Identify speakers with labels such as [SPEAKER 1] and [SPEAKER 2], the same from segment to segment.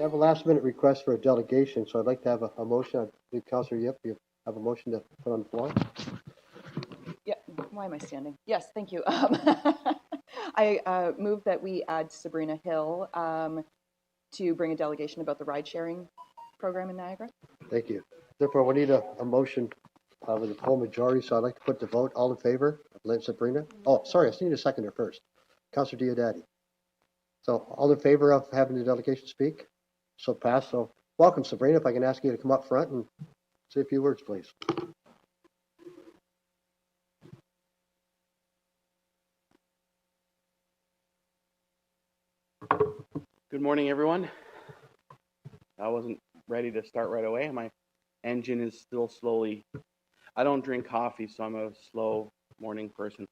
[SPEAKER 1] have a last minute request for a delegation, so I'd like to have a motion. I believe Councillor Yip, you have a motion to put on the floor.
[SPEAKER 2] Yeah, why am I standing? Yes, thank you. I move that we add Sabrina Hill to bring a delegation about the ride-sharing program in Niagara.
[SPEAKER 1] Thank you. Therefore, we need a motion with a full majority, so I'd like to put the vote. All in favor of Lynn Sabrina? Oh, sorry, I still need a seconder first. Councillor Diodati. So all in favor of having the delegation speak? So pass. So welcome, Sabrina. If I can ask you to come up front and say a few words, please.
[SPEAKER 3] Good morning, everyone. I wasn't ready to start right away. My engine is still slowly. I don't drink coffee, so I'm a slow morning person.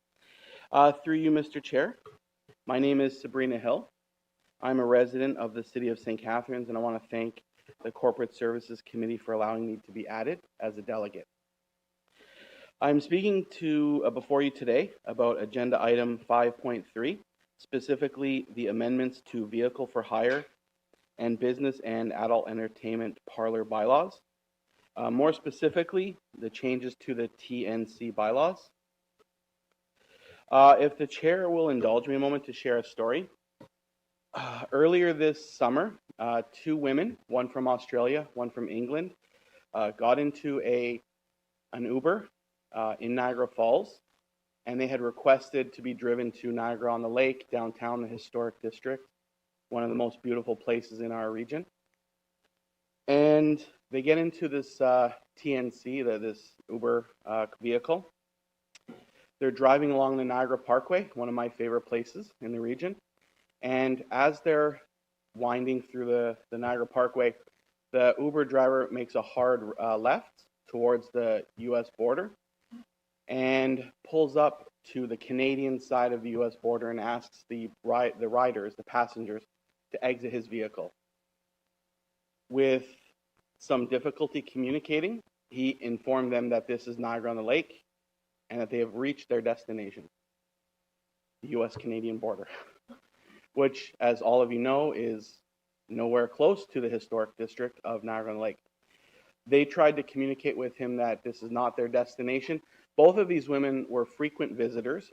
[SPEAKER 3] Through you, Mr. Chair, my name is Sabrina Hill. I'm a resident of the city of St. Catharines, and I want to thank the Corporate Services Committee for allowing me to be added as a delegate. I'm speaking before you today about agenda item 5.3, specifically the amendments to vehicle for hire and business and adult entertainment parlor bylaws. More specifically, the changes to the TNC bylaws. If the chair will indulge me a moment to share a story. Earlier this summer, two women, one from Australia, one from England, got into an Uber in Niagara Falls, and they had requested to be driven to Niagara-on-the-Lake, downtown, the historic district, one of the most beautiful places in our region. And they get into this TNC, this Uber vehicle. They're driving along the Niagara Parkway, one of my favorite places in the region. And as they're winding through the Niagara Parkway, the Uber driver makes a hard left towards the U.S. border and pulls up to the Canadian side of the U.S. border and asks the riders, the passengers, to exit his vehicle. With some difficulty communicating, he informed them that this is Niagara-on-the-Lake and that they have reached their destination, the U.S.-Canadian border, which, as all of you know, is nowhere close to the historic district of Niagara-on-the-Lake. They tried to communicate with him that this is not their destination. Both of these women were frequent visitors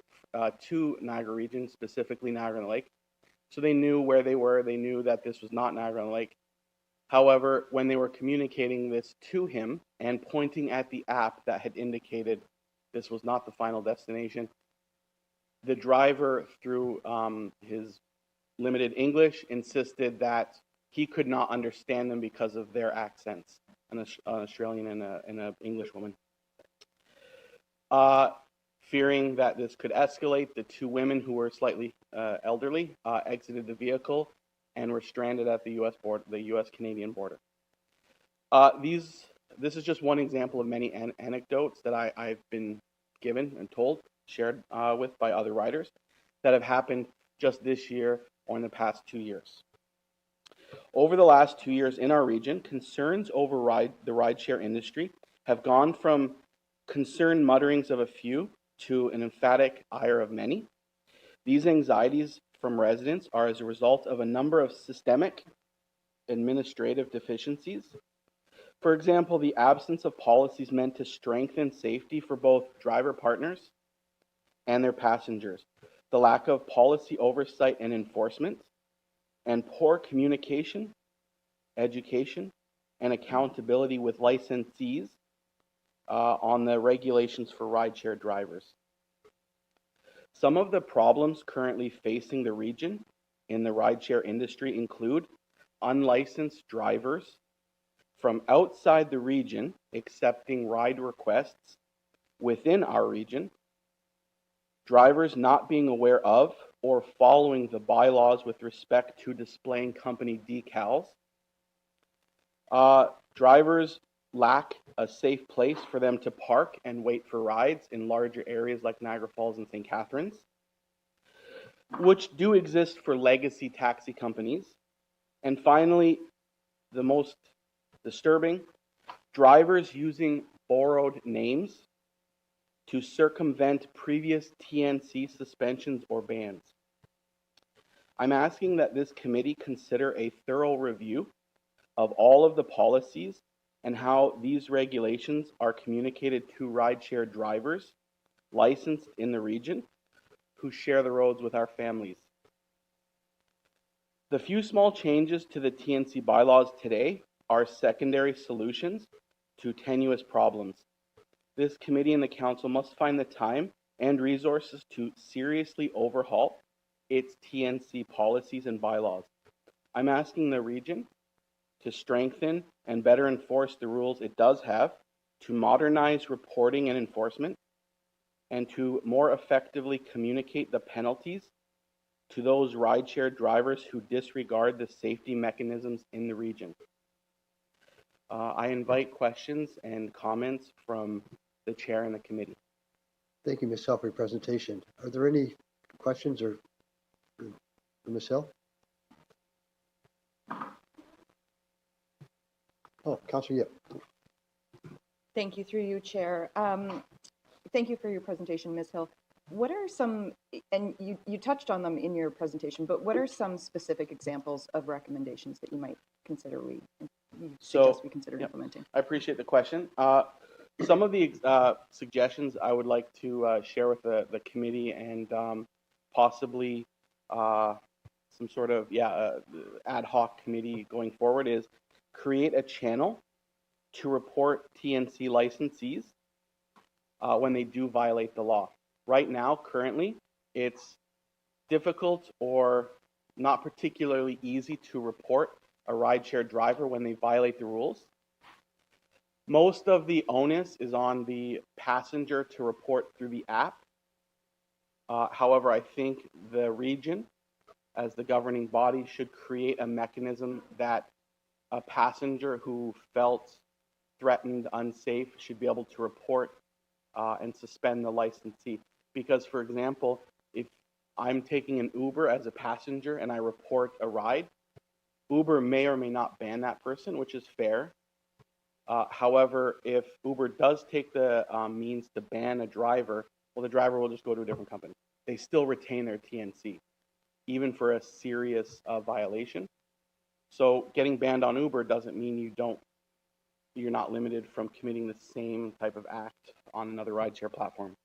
[SPEAKER 3] to Niagara region, specifically Niagara-on-the-Lake. So they knew where they were. They knew that this was not Niagara-on-the-Lake. However, when they were communicating this to him and pointing at the app that had indicated this was not the final destination, the driver, through his limited English, insisted that he could not understand them because of their accents, an Australian and an English woman. Fearing that this could escalate, the two women, who were slightly elderly, exited the vehicle and were stranded at the U.S. border, the U.S.-Canadian border. This is just one example of many anecdotes that I've been given and told, shared with by other riders, that have happened just this year or in the past 2 years. Over the last 2 years in our region, concerns over the rideshare industry have gone from concerned mutterings of a few to an emphatic ire of many. These anxieties from residents are as a result of a number of systemic administrative deficiencies. For example, the absence of policies meant to strengthen safety for both driver partners and their passengers, the lack of policy oversight and enforcement, and poor communication, education, and accountability with licensees on the regulations for rideshare drivers. Some of the problems currently facing the region in the rideshare industry include unlicensed drivers from outside the region accepting ride requests within our region, drivers not being aware of or following the bylaws with respect to displaying company decals, drivers lack a safe place for them to park and wait for rides in larger areas like Niagara Falls and St. Catharines, which do exist for legacy taxi companies. And finally, the most disturbing, drivers using borrowed names to circumvent previous TNC suspensions or bans. I'm asking that this committee consider a thorough review of all of the policies and how these regulations are communicated to rideshare drivers licensed in the region who share the roads with our families. The few small changes to the TNC bylaws today are secondary solutions to tenuous problems. This committee and the council must find the time and resources to seriously overhaul its TNC policies and bylaws. I'm asking the region to strengthen and better enforce the rules it does have, to modernize reporting and enforcement, and to more effectively communicate the penalties to those rideshare drivers who disregard the safety mechanisms in the region. I invite questions and comments from the chair and the committee.
[SPEAKER 1] Thank you, Ms. Hill, for your presentation. Are there any questions or for Ms. Hill? Oh, Councillor Yip.
[SPEAKER 2] Thank you, through you, Chair. Thank you for your presentation, Ms. Hill. What are some, and you touched on them in your presentation, but what are some specific examples of recommendations that you might consider we consider implementing?
[SPEAKER 3] I appreciate the question. Some of the suggestions I would like to share with the committee and possibly some sort of ad hoc committee going forward is create a channel to report TNC licensees when they do violate the law. Right now, currently, it's difficult or not particularly easy to report a rideshare driver when they violate the rules. Most of the onus is on the passenger to report through the app. However, I think the region, as the governing body, should create a mechanism that a passenger who felt threatened, unsafe, should be able to report and suspend the licensee. Because, for example, if I'm taking an Uber as a passenger and I report a ride, Uber may or may not ban that person, which is fair. However, if Uber does take the means to ban a driver, well, the driver will just go to a different company. They still retain their TNC, even for a serious violation. So getting banned on Uber doesn't mean you're not limited from committing the same type of act on another rideshare platform.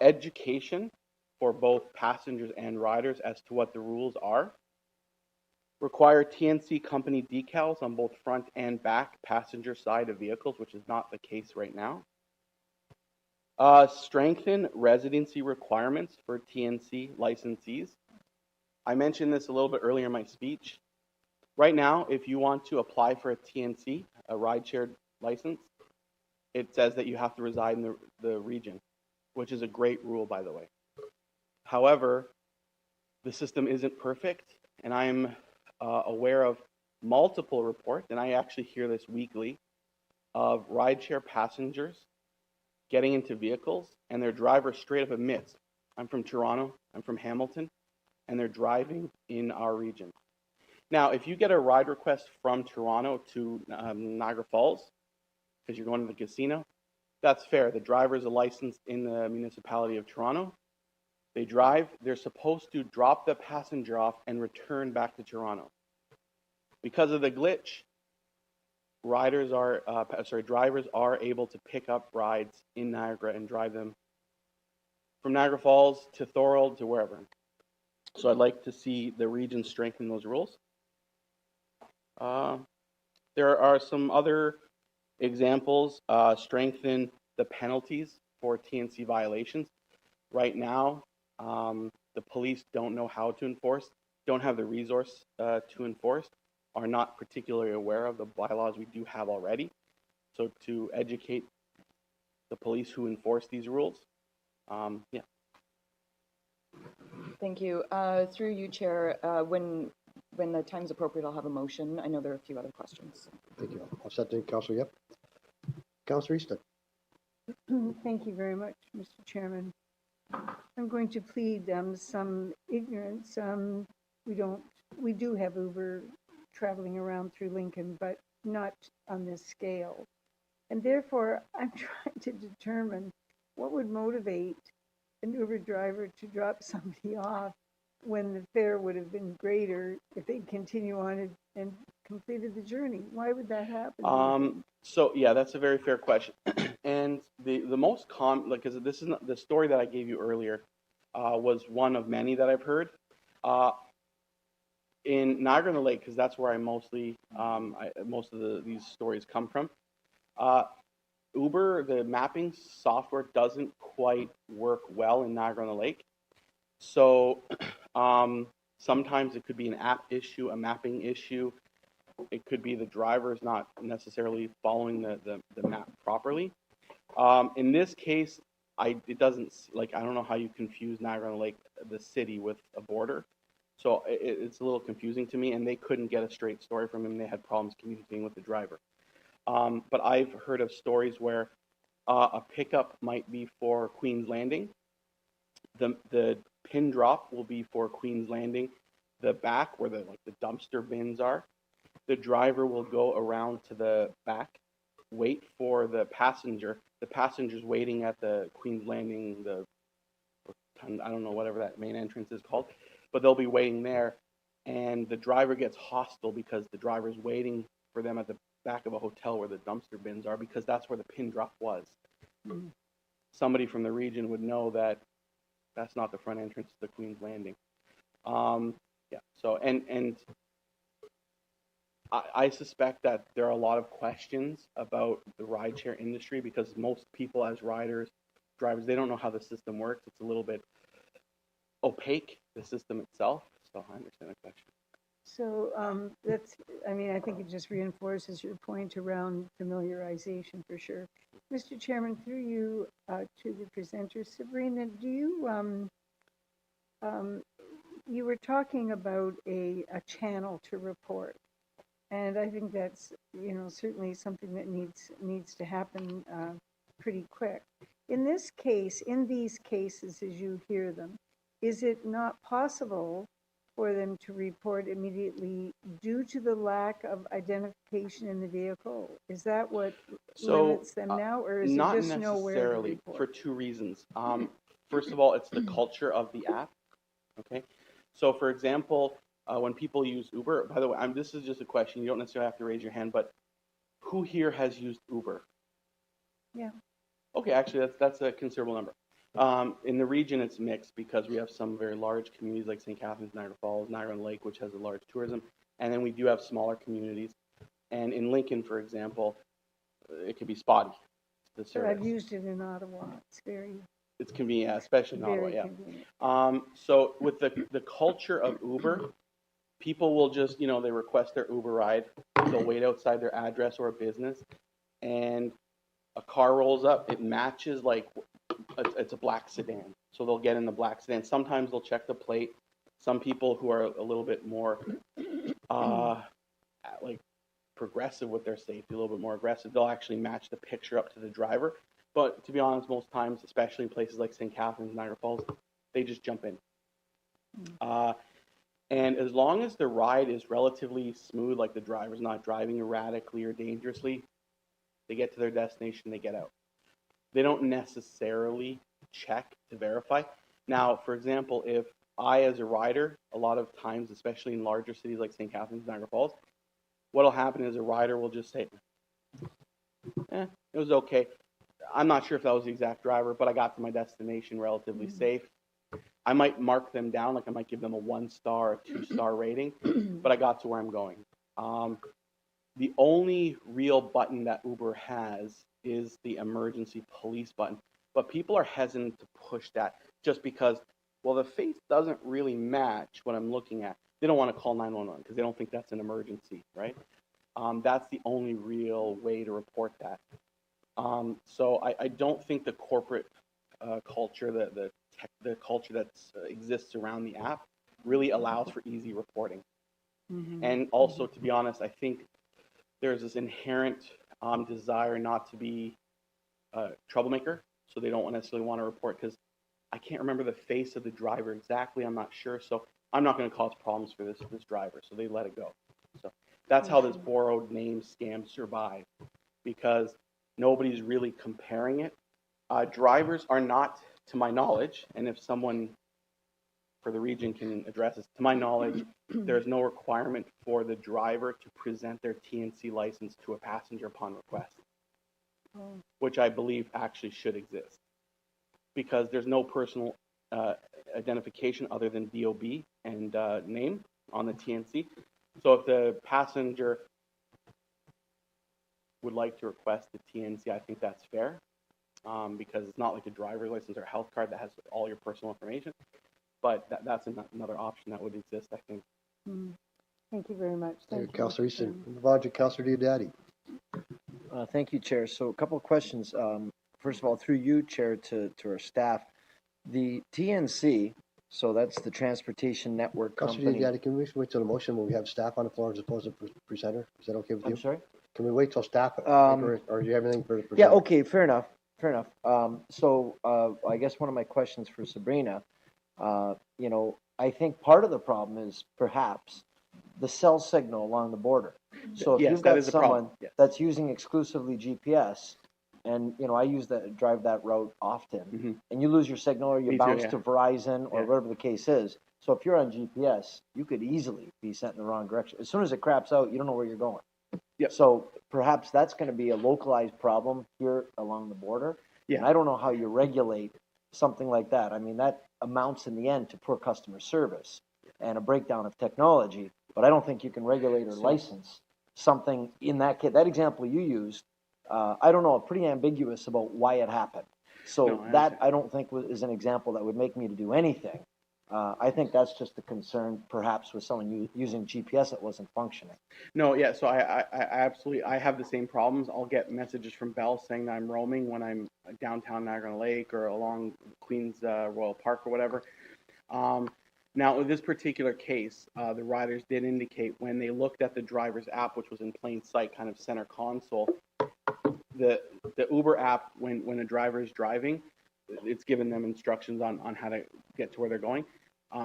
[SPEAKER 3] Education for both passengers and riders as to what the rules are. Require TNC company decals on both front and back passenger side of vehicles, which is not the case right now. Strengthen residency requirements for TNC licensees. I mentioned this a little bit earlier in my speech. Right now, if you want to apply for a TNC, a rideshare license, it says that you have to reside in the region, which is a great rule, by the way. However, the system isn't perfect, and I'm aware of multiple reports, and I actually hear this weekly, of rideshare passengers getting into vehicles, and their driver straight up admits, I'm from Toronto, I'm from Hamilton, and they're driving in our region. Now, if you get a ride request from Toronto to Niagara Falls, because you're going to the casino, that's fair. The driver is licensed in the municipality of Toronto. They drive. They're supposed to drop the passenger off and return back to Toronto. Because of the glitch, drivers are able to pick up rides in Niagara and drive them from Niagara Falls to Thorold to wherever. So I'd like to see the region strengthen those rules. There are some other examples. Strengthen the penalties for TNC violations. Right now, the police don't know how to enforce, don't have the resource to enforce, are not particularly aware of the bylaws we do have already. So to educate the police who enforce these rules, yeah.
[SPEAKER 2] Thank you. Through you, Chair, when the time's appropriate, I'll have a motion. I know there are a few other questions.
[SPEAKER 1] Thank you. I'll set in Councillor Yip. Councillor Easton.
[SPEAKER 4] Thank you very much, Mr. Chairman. I'm going to plead some ignorance. We do have Uber traveling around through Lincoln, but not on this scale. And therefore, I'm trying to determine what would motivate an Uber driver to drop somebody off when the fare would have been greater if they continue on and completed the journey. Why would that happen?
[SPEAKER 3] So yeah, that's a very fair question. And the most common, like, because this is not, the story that I gave you earlier, was one of many that I've heard. In Niagara on the Lake, because that's where I mostly, most of these stories come from. Uber, the mapping software doesn't quite work well in Niagara on the Lake. So sometimes it could be an app issue, a mapping issue. It could be the driver is not necessarily following the map properly. In this case, it doesn't, like, I don't know how you confuse Niagara on the Lake, the city, with a border. So it's a little confusing to me, and they couldn't get a straight story from him. They had problems communicating with the driver. But I've heard of stories where a pickup might be for Queen's Landing. The pin drop will be for Queen's Landing. The back, where the dumpster bins are, the driver will go around to the back, wait for the passenger. The passenger's waiting at the Queen's Landing, I don't know, whatever that main entrance is called, but they'll be waiting there, and the driver gets hostile because the driver's waiting for them at the back of a hotel where the dumpster bins are, because that's where the pin drop was. Mm-hmm. Somebody from the region would know that that's not the front entrance to the Queen's Landing. Yeah, so, and I suspect that there are a lot of questions about the rideshare industry, because most people as drivers, they don't know how the system works. It's a little bit opaque, the system itself. So I understand the question.
[SPEAKER 4] So I think it just reinforces your point around familiarization for sure. Mr. Chairman, through you to the presenter, Sabrina, do you, you were talking about a channel to report. And I think that's, certainly something that needs to happen pretty quick. In this case, in these cases, as you hear them, is it not possible for them to report immediately due to the lack of identification in the vehicle? Is that what limits them now, or is
[SPEAKER 3] not
[SPEAKER 4] it just nowhere to report?
[SPEAKER 3] for two reasons. First of all, it's the culture of the app. Okay, so for example, when people use Uber, by the way, this is just a question. You don't necessarily have to raise your hand, but who here has used Uber?
[SPEAKER 4] Yeah.
[SPEAKER 3] Okay, actually, that's a considerable number. In the region, it's mixed, because we have some very large communities like St. Catharines, Niagara Falls, Niagara on the Lake, which has a large tourism, and then we do have smaller communities. And in Lincoln, for example, it can be spotty, the service.
[SPEAKER 4] I've used it in Ottawa.
[SPEAKER 3] It's convenient, especially in Ottawa. Yeah.
[SPEAKER 4] Convenient.
[SPEAKER 3] So with the culture of Uber, people will just, they request their Uber ride. They'll wait outside their address or a business, and a car rolls up. It matches, like, it's a black sedan, so they'll get in the black sedan. Sometimes they'll check the plate. Some people who are a little bit more like progressive with their safety, a little bit more aggressive, they'll actually match the picture up to the driver. But to be honest, most times, especially in places like St. Catharines, Niagara Falls, they just jump in. And as long as the ride is relatively smooth, like the driver's not driving erratically or dangerously, they get to their destination, they get out. They don't necessarily check to verify. Now, for example, if I, as a rider, a lot of times, especially in larger cities like St. Catharines, Niagara Falls, what'll happen is a rider will just say, it was okay. I'm not sure if that was the exact driver, but I got to my destination relatively safe. I might mark them down, like I might give them a 1-star, a 2-star rating, but I got to where I'm going. The only real button that Uber has is the emergency police button. But people are hesitant to push that just because, well, the face doesn't really match what I'm looking at. They don't want to call 911 because they don't think that's an emergency, right? That's the only real way to report that. So I don't think the corporate culture, the culture that exists around the app really allows for easy reporting. Mm-hmm. And also, to be honest, I think there's this inherent desire not to be a troublemaker, so they don't necessarily want to report, because I can't remember the face of the driver exactly. I'm not sure, so I'm not going to cause problems for this driver, so they let it go. So that's how this borrowed name scam survived, because nobody's really comparing it. Drivers are not, to my knowledge, and if someone for the region can address this. To my knowledge, there's no requirement for the driver to present their TNC license to a passenger upon request, which I believe actually should exist, because there's no personal identification other than DOB and name on the TNC. So if the passenger would like to request the TNC, I think that's fair, because it's not like a driver's license or a health card that has all your personal information. But that's another option that would exist, I think.
[SPEAKER 4] Thank you very much.
[SPEAKER 1] Thank you,
[SPEAKER 4] Mr.
[SPEAKER 1] Councillor Easton.
[SPEAKER 4] Chairman.
[SPEAKER 1] Move on to Councillor Diodati.
[SPEAKER 5] Thank you, Chair. So a couple of questions. First of all, through you, Chair, to our staff, the TNC, so that's the Transportation Network
[SPEAKER 1] Councillor
[SPEAKER 5] Company.
[SPEAKER 1] Diodati, can we wait till the motion when we have staff on the floor as opposed to presenter? Is that okay with you?
[SPEAKER 5] I'm sorry?
[SPEAKER 1] Can we wait till staff, or do you have anything for the presenter?
[SPEAKER 5] Yeah, okay, fair enough, fair enough. I guess one of my questions for Sabrina, you know, I think part of the problem is perhaps the cell signal along the border. So if
[SPEAKER 3] Yes,
[SPEAKER 5] you've
[SPEAKER 3] that
[SPEAKER 5] got
[SPEAKER 3] is a problem,
[SPEAKER 5] someone
[SPEAKER 3] yes.
[SPEAKER 5] that's using exclusively GPS, and, you know, I drive that route often,
[SPEAKER 3] Mhm.
[SPEAKER 5] and you lose your signal or you
[SPEAKER 3] Me too,
[SPEAKER 5] bounce
[SPEAKER 3] yeah.
[SPEAKER 5] to Verizon or
[SPEAKER 3] Yeah.
[SPEAKER 5] whatever the case is. So if you're on GPS, you could easily be sent in the wrong direction. As soon as it craps out, you don't know where you're going.
[SPEAKER 3] Yep.
[SPEAKER 5] So perhaps that's going to be a localized problem here along the border.
[SPEAKER 3] Yeah.
[SPEAKER 5] And I don't know how you regulate something like that. I mean, that amounts in the end to poor customer service and a breakdown of technology. But I don't think you can regulate or license something in that case. That example you used, I don't know, pretty ambiguous about why it happened. So
[SPEAKER 3] No, I
[SPEAKER 5] that
[SPEAKER 3] understand.
[SPEAKER 5] I don't think is an example that would make me to do anything. I think that's just a concern, perhaps, with someone using GPS that wasn't functioning.
[SPEAKER 3] No, yeah, so I absolutely, I have the same problems. I'll get messages from Bell saying that I'm roaming when I'm downtown Niagara Lake or along Queens Royal Park or whatever. Now, in this particular case, the riders did indicate when they looked at the driver's app, which was in plain sight, kind of center console, the Uber app, when a driver is driving, it's given them instructions on how to get to where they're going.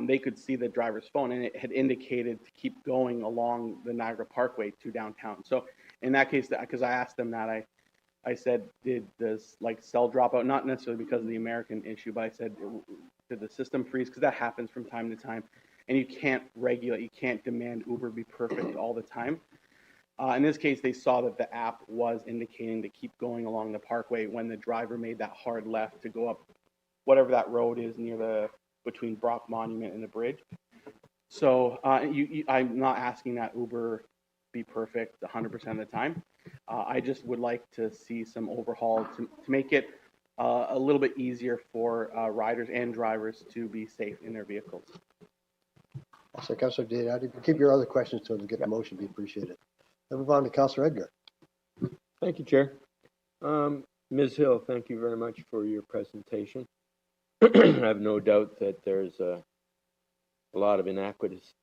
[SPEAKER 3] They could see the driver's phone, and it had indicated to keep going along the Niagara Parkway to downtown. So in that case, because I asked them that, I said, did this cell drop out? Not necessarily because of the American issue, but I said, did the system freeze? Because that happens from time to time, and you can't regulate, you can't demand Uber be perfect all the time. In this case, they saw that the app was indicating to keep going along the parkway when the driver made that hard left to go up whatever that road is between Brock Monument and the bridge. So I'm not asking that Uber be perfect 100% of the time. I just would like to see some overhaul to make it a little bit easier for riders and drivers to be safe in their vehicles.
[SPEAKER 1] So Councillor Diodati, keep your other questions till we get the motion, be appreciated. Then move on to Councillor Edgar.
[SPEAKER 6] Thank you, Chair. Ms. Hill, thank you very much for your presentation. I have no doubt that there's a lot of inadequacies,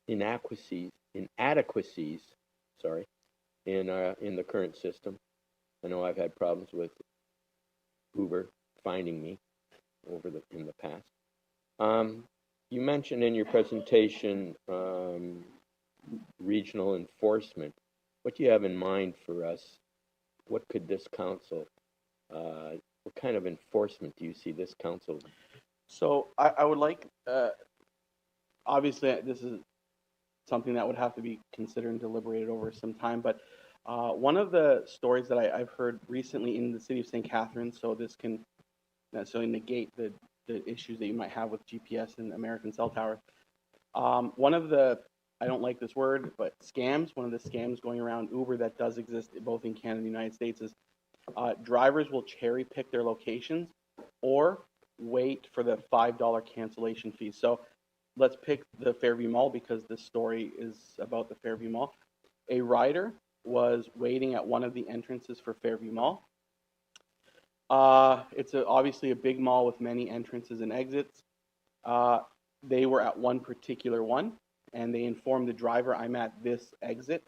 [SPEAKER 6] in the current system. I know I've had problems with Uber finding me in the past. You mentioned in your presentation regional enforcement. What do you have in mind for us? What could this council, what kind of enforcement do you see this council?
[SPEAKER 3] So I would like, obviously this is something that would have to be considered and deliberated over some time, but one of the stories that I've heard recently in the city of St. Catharines, so this can necessarily negate the issues that you might have with GPS and American cell towers. One of the, I don't like this word, but scams, one of the scams going around Uber that does exist both in Canada and the United States is drivers will cherry pick their locations or wait for the $5 cancellation fee. So let's pick the Fairview Mall because this story is about the Fairview Mall. A rider was waiting at one of the entrances for Fairview Mall. It's obviously a big mall with many entrances and exits. They were at one particular one, and they informed the driver, I'm at this exit.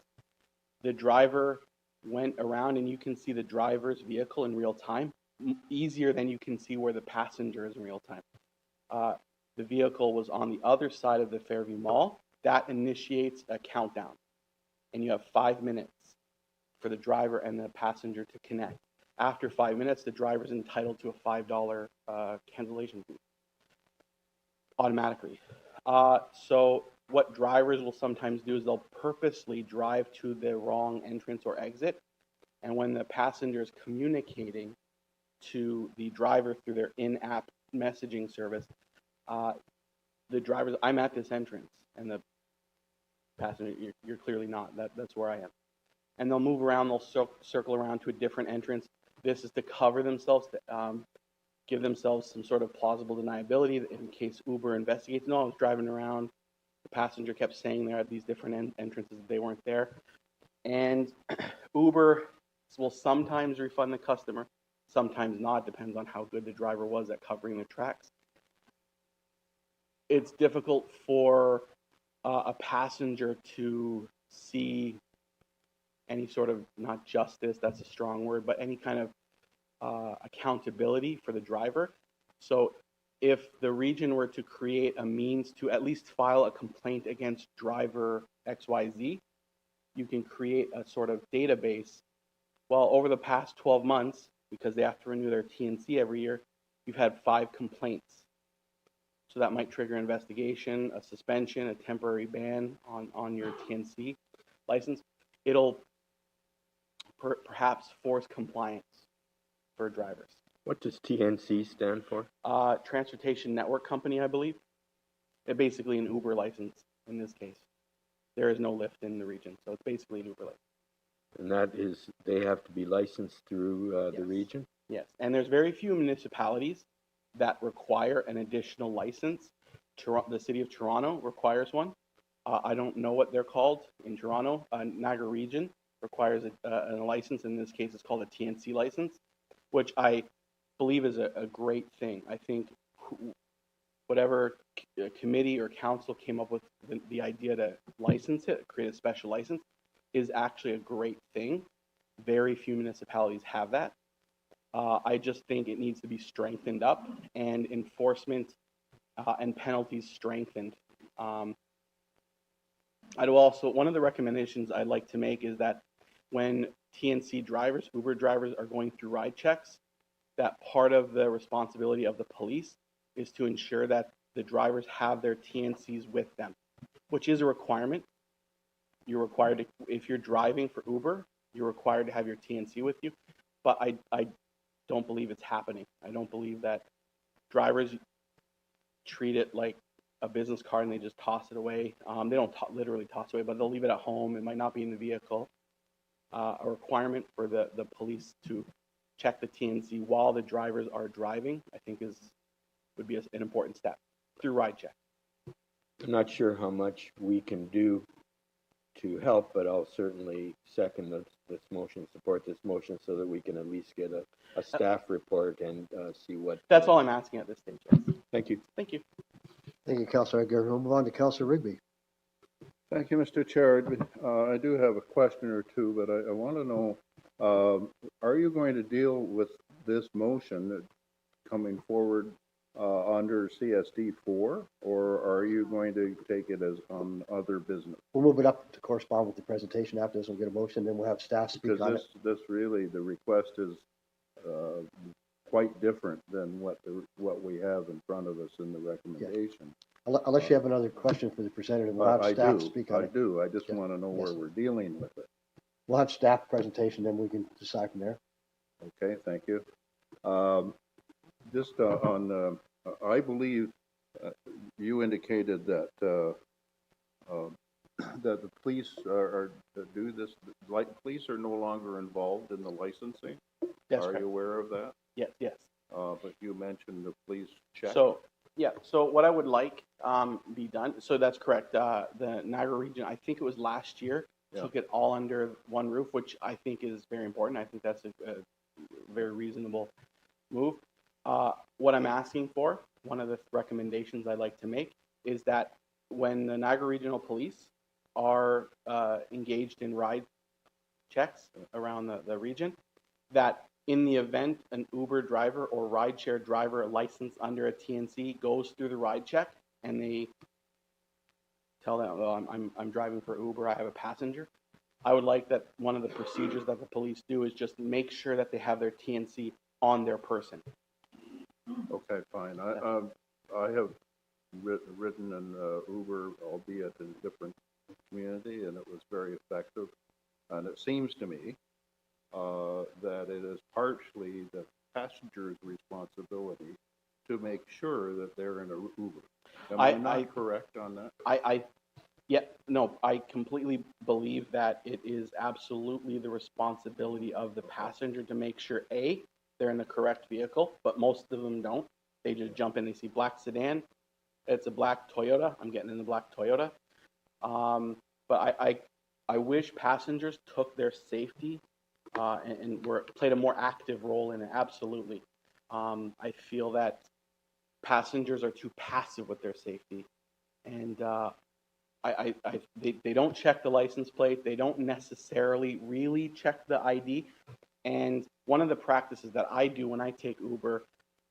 [SPEAKER 3] The driver went around, and you can see the driver's vehicle in real time, easier than you can see where the passenger is in real time. The vehicle was on the other side of the Fairview Mall. That initiates a countdown, and you have 5 minutes for the driver and the passenger to connect. After 5 minutes, the driver is entitled to a $5 cancellation fee automatically. So what drivers will sometimes do is they'll purposely drive to the wrong entrance or exit. And when the passenger is communicating to the driver through their in-app messaging service, the drivers, I'm at this entrance, and the passenger, you're clearly not. That's where I am. And they'll move around, they'll circle around to a different entrance. This is to cover themselves, to give themselves some sort of plausible deniability in case Uber investigates. No, I was driving around. The passenger kept saying they're at these different entrances. They weren't there. And Uber will sometimes refund the customer, sometimes not. Depends on how good the driver was at covering the tracks. It's difficult for a passenger to see any sort of, not justice, that's a strong word, but any kind of accountability for the driver. So if the region were to create a means to at least file a complaint against driver XYZ, you can create a sort of database. Well, over the past 12 months, because they have to renew their TNC every year, you've had 5 complaints. So that might trigger investigation, a suspension, a temporary ban on your TNC license. It'll perhaps force compliance for drivers.
[SPEAKER 6] What does TNC stand for?
[SPEAKER 3] Transportation Network Company, I believe. It's basically an Uber license in this case. There is no Lyft in the region, so it's basically an Uber license.
[SPEAKER 6] And that is, they have to be licensed through the region?
[SPEAKER 3] Yes, and there's very few municipalities that require an additional license. The city of Toronto requires one. I don't know what they're called in Toronto. Niagara region requires a license. In this case, it's called a TNC license, which I believe is a great thing. I think whatever committee or council came up with the idea to license it, create a special license, is actually a great thing. Very few municipalities have that. I just think it needs to be strengthened up and enforcement and penalties strengthened. I'd also, one of the recommendations I'd like to make is that when TNC drivers, Uber drivers, are going through ride checks, that part of the responsibility of the police is to ensure that the drivers have their TNCs with them, which is a requirement. You're required to, if you're driving for Uber, you're required to have your TNC with you. But I don't believe it's happening. I don't believe that drivers treat it like a business card and they just toss it away. They don't literally toss it away, but they'll leave it at home. It might not be in the vehicle. A requirement for the police to check the TNC while the drivers are driving, I think would be an important step through ride check.
[SPEAKER 6] I'm not sure how much we can do to help, but I'll certainly second this motion, support this motion, so that we can at least get a staff report and see what.
[SPEAKER 3] That's all I'm asking at this stage. Yes.
[SPEAKER 6] Thank you.
[SPEAKER 3] Thank you.
[SPEAKER 1] Thank you, Councillor Edgar. We'll move on to Councillor Rigby.
[SPEAKER 7] Thank you, Mr. Chair. I do have a question or two, but I want to know, are you going to deal with this motion coming forward under CSD 4, or are you going to take it as on other business?
[SPEAKER 1] We'll move it up to correspond with the presentation. After this, we'll get a motion, then we'll have staff speak
[SPEAKER 7] Because
[SPEAKER 1] on it.
[SPEAKER 7] this really, the request is quite different than what we have in front of us in the recommendation.
[SPEAKER 1] Unless you have another question for the presenter, then we'll have staff speak on it.
[SPEAKER 7] I do. I just
[SPEAKER 1] Yeah.
[SPEAKER 7] want to know where
[SPEAKER 1] Yes.
[SPEAKER 7] we're dealing with it.
[SPEAKER 1] We'll have staff presentation, then we can decide from there.
[SPEAKER 7] Okay, thank you. Just on, I believe you indicated that that the police are do this. Like, police are no longer involved in the licensing.
[SPEAKER 3] That's
[SPEAKER 7] Are
[SPEAKER 3] correct.
[SPEAKER 7] you aware of that?
[SPEAKER 3] Yes. Yes.
[SPEAKER 7] But you mentioned the police check.
[SPEAKER 3] So, yeah, so what I would like be done, so that's correct. The Niagara region, I think it was last year, took it all under one roof, which I think is very important. I think that's a very reasonable move. What I'm asking for, one of the recommendations I'd like to make, is that when the Niagara Regional Police are engaged in ride checks around the region, that in the event an Uber driver or rideshare driver licensed under a TNC goes through the ride check and they tell them, oh, I'm driving for Uber, I have a passenger, I would like that one of the procedures that the police do is just make sure that they have their TNC on their person.
[SPEAKER 7] Okay, fine. I have ridden in Uber, albeit in a different community, and it was very effective. And it seems to me that it is partially the passenger's responsibility to make sure that they're in a Uber. Am I not correct on that?
[SPEAKER 3] Yeah, no, I completely believe that it is absolutely the responsibility of the passenger to make sure, A, they're in the correct vehicle, but most of them don't. They just jump in, they see black sedan, it's a black Toyota, I'm getting in the black Toyota. But I wish passengers took their safety and played a more active role in it, absolutely. I feel that passengers are too passive with their safety, and they don't check the license plate. They don't necessarily really check the ID. And one of the practices that I do when I take Uber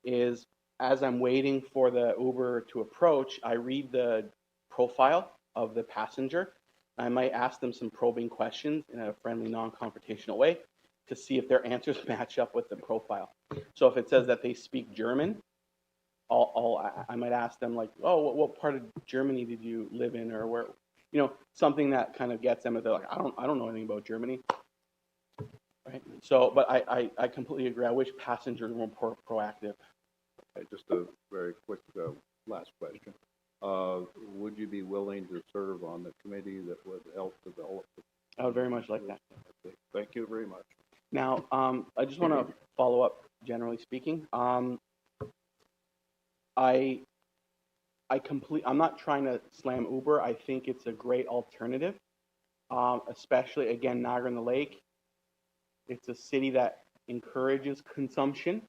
[SPEAKER 3] is, as I'm waiting for the Uber to approach, I read the profile of the passenger. I might ask them some probing questions in a friendly, non-confrontational way to see if their answers match up with the profile. So if it says that they speak German, I might ask them, like, oh, what part of Germany did you live in, or where, something that kind of gets them. If they're like, I don't know anything about Germany, right? So, but I completely agree. I wish passengers were more proactive.
[SPEAKER 7] Just a very quick last question. Would you be willing to serve on the committee that would help develop?
[SPEAKER 3] I would very much like that.
[SPEAKER 7] Okay. Thank you very much.
[SPEAKER 3] Now, I just want to follow up. Generally speaking, I'm not trying to slam Uber. I think it's a great alternative, especially, again, Niagara on the Lake. It's a city that encourages consumption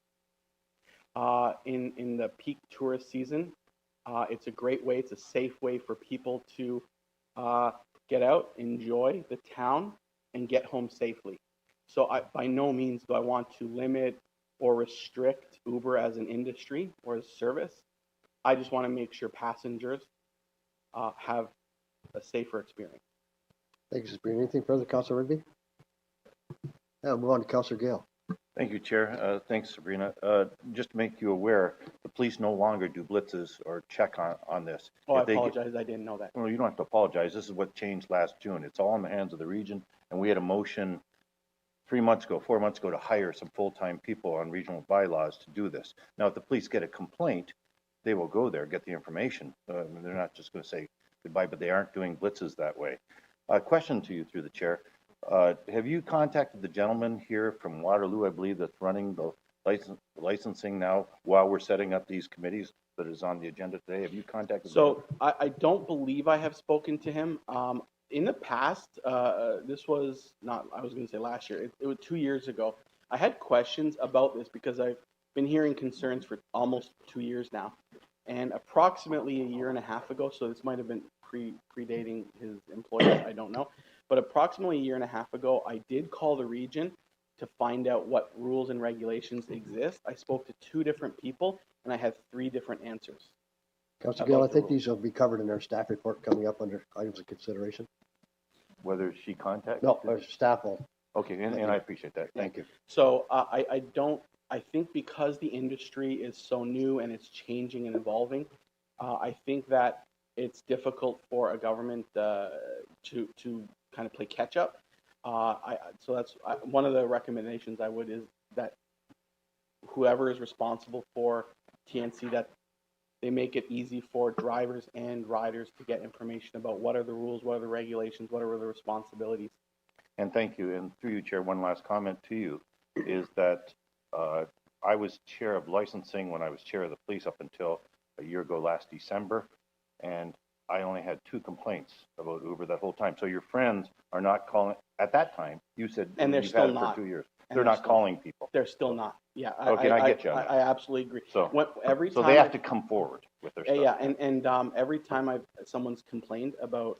[SPEAKER 3] in the peak tourist season. It's a great way. It's a safe way for people to get out, enjoy the town, and get home safely. So by no means do I want to limit or restrict Uber as an industry or as a service. I just want to make sure passengers have a safer experience.
[SPEAKER 1] Thank you, Sabrina. Anything further, Councilor Rigby? Yeah, we'll move on to Councilor Gale.
[SPEAKER 8] Thank you, Chair. Thanks, Sabrina. Just to make you aware, the police no longer do blitzes or check on this.
[SPEAKER 3] Oh, I apologize. I didn't know that.
[SPEAKER 8] Well, you don't have to apologize. This is what changed last June. It's all in the hands of the region, and we had a motion 4 months ago, to hire some full-time people on regional bylaws to do this. Now, if the police get a complaint, they will go there, get the information. They're not just going to say goodbye, but they aren't doing blitzes that way. A question to you through the chair. Have you contacted the gentleman here from Waterloo, I believe, that's running the licensing now while we're setting up these committees that is on the agenda today? Have you contacted
[SPEAKER 3] So I don't believe I have spoken to him. In the past, this was not, I was going to say last year, it was 2 years ago. I had questions about this because I've been hearing concerns for almost 2 years now. And approximately a year and a half ago, so this might have been predating his employer, I don't know. But approximately a year and a half ago, I did call the region to find out what rules and regulations exist. I spoke to 2 different people, and I had 3 different answers.
[SPEAKER 1] Councilor Gale, I think these will be covered in our staff report coming up under items of consideration.
[SPEAKER 8] whether she contacted?
[SPEAKER 1] No, our staff will.
[SPEAKER 8] Okay, and I appreciate that. Thank you.
[SPEAKER 3] So I think because the industry is so new and it's changing and evolving, I think that it's difficult for a government to kind of play catch up. So that's one of the recommendations I would is that whoever is responsible for TNC, that they make it easy for drivers and riders to get information about what are the rules, what are the regulations, what are the responsibilities.
[SPEAKER 8] And thank you. And through you, Chair, one last comment to you is that I was chair of licensing when I was chair of the police up until a year ago last December, and I only had 2 complaints about Uber that whole time. So your friends are not calling at that time. You said
[SPEAKER 3] and they're
[SPEAKER 8] you've
[SPEAKER 3] still
[SPEAKER 8] had it
[SPEAKER 3] not
[SPEAKER 8] for 2 years.
[SPEAKER 3] And
[SPEAKER 8] they're not calling people.
[SPEAKER 3] They're still not. Yeah.
[SPEAKER 8] Okay, I get you on that.
[SPEAKER 3] I absolutely agree.
[SPEAKER 8] So
[SPEAKER 3] every time
[SPEAKER 8] they have to come forward with their stuff.
[SPEAKER 3] Yeah, and every time someone's complained about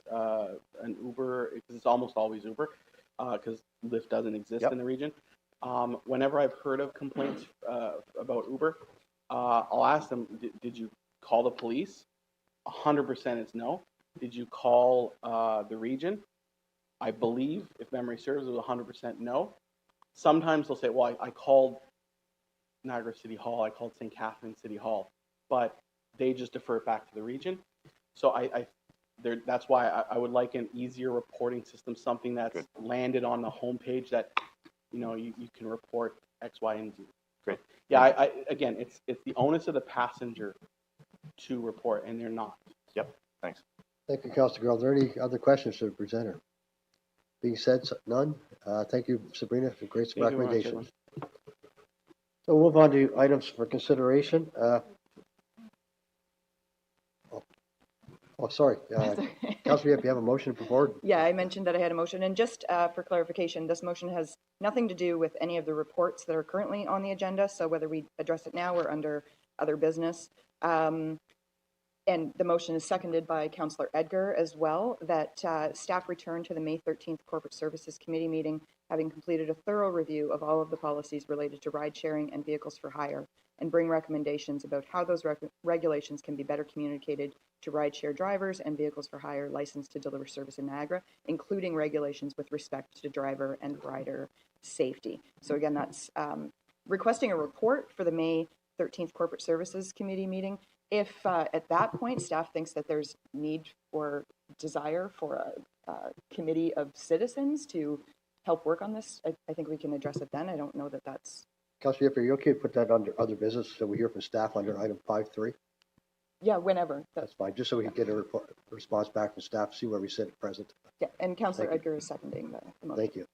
[SPEAKER 3] an Uber, because it's almost always Uber, because Lyft doesn't exist in the region. Whenever I've heard of complaints about Uber, I'll ask them, did you call the police? 100% is no. Did you call the region? I believe, if memory serves, it was 100% no. Sometimes they'll say, well, I called Niagara City Hall, I called St. Catharines City Hall. But they just defer it back to the region. So that's why I would like an easier reporting system, something that's
[SPEAKER 8] Good.
[SPEAKER 3] landed on the homepage that, you can report X, Y, and Z.
[SPEAKER 8] Great.
[SPEAKER 3] Yeah, again, it's the onus of the passenger to report, and they're not.
[SPEAKER 8] Yep, thanks.
[SPEAKER 1] Thank you, Councilor Girl. Are there any other questions to the presenter? Being said, none. Thank you, Sabrina, for great
[SPEAKER 3] Thank you very much,
[SPEAKER 1] recommendations. So we'll move on to items for consideration. Sorry. Councilor, you have a motion to put forward?
[SPEAKER 2] Yeah, I mentioned that I had a motion, and just for clarification, this motion has nothing to do with any of the reports that are currently on the agenda, so whether we address it now or under other business. And the motion is seconded by Councillor Edgar as well, that staff return to the May 13th Corporate Services Committee meeting, having completed a thorough review of all of the policies related to ride sharing and vehicles for hire, and bring recommendations about how those regulations can be better communicated to rideshare drivers and vehicles for hire licensed to deliver service in Niagara, including regulations with respect to driver and rider safety. So again, that's requesting a report for the May 13th Corporate Services Committee meeting. If at that point staff thinks that there's need or desire for a committee of citizens to help work on this, I think we can address it then. I don't know that that's...
[SPEAKER 1] Councilor Yip, are you okay to put that under other business so we hear from staff under item 5.3?
[SPEAKER 2] Yeah, whenever.
[SPEAKER 1] That's fine, just so we can get a response back from staff, see where we sit at present.
[SPEAKER 2] Yeah, and Councillor
[SPEAKER 1] Thank
[SPEAKER 2] Edgar is seconding the motion.
[SPEAKER 1] Thank you.